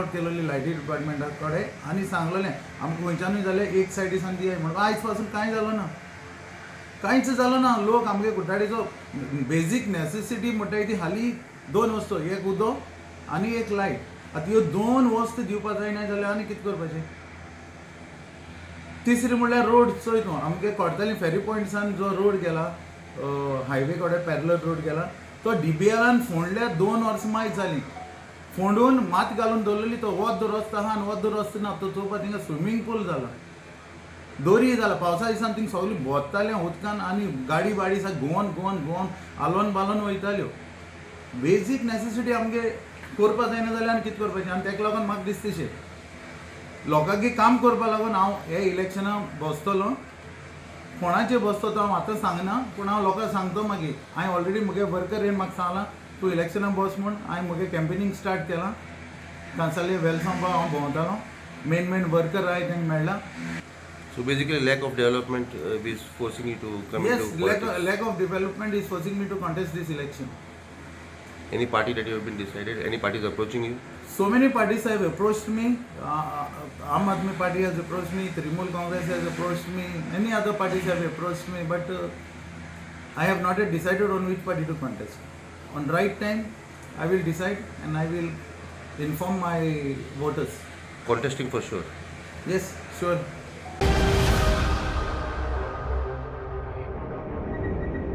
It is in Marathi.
आउट केलेली लायटी डिपार्टमेंटा कडेन आनी सांगलेलें आमकां खंयच्यानूय जाल्यार एक सायडीसान दियाय म्हणून आयज पासून कांय जालो ना, कांयच जालो ना. लोक आमगे कुट्टाडीचो बेजीक नेसेसिटी म्हणटा ती हालीं 2 वस्तू, एक उदक आनी एक लायट. आतां ह्यो 2 वस्तू दिवपा जायना जाल्यार आनी कितें करपाचें. तिसरी म्हणल्यार रोड चोय तूं आमगे कोर्ताली फेरी पॉयंट्सान जो रोड गेला, हायवे कडेन पॅरलर रोड गेला, तो DBLान फोंडल्या 2 वर्सां मायज जालीं. फोंडून मात घालून दवरलेली, तो वोद्द रस्तो आहा आनी वोद्द रस्तो ना. तो चोवपा थिंगा स्विमींग पूल जाला, दोरी जाला. पावसा दिसान थिंग सगळीं भोंवतालें उदकान आनी गाडी बाडी सगळी घुंवन आलोवन बालोवन वयताल्यो. बेजीक नेसेसिटी आमगे करपा जायना जाल्यार आनी कितें करपाचें. आनी तेका लागून म्हाका दिसताशें लोकांकी काम करपा लागून हांव हे इलेक्शनाक बसतलों. कोणाचेर बसतो तो हांव आतां सांगना, पूण हांव लोकांक सांगतो मागीर. हांवें ऑलरेडी म्हगे वर्करीन म्हाका सांगलां तूं इलेक्शनाक बस म्हूण. हांवें म्हगे कॅम्पेनींग स्टार्ट केलां. कांसावले वेलसांबा हांव भोंवतालो, मेन वर्कर हांवें तांकां मेळ्ळा. So basically, lack of development is forcing you to come Yes, into politics. lack of development is forcing me to contest this election. Any party that you have been decided? Any parties approaching you? So many parties have approached me. Aam Aadmi Party has approached me, Trinamool Congress has approached me, many other parties have approached me, but I have not yet decided on which party to contest. On right time, I will decide and I will inform my voters. Contesting for sure. Yes, sure.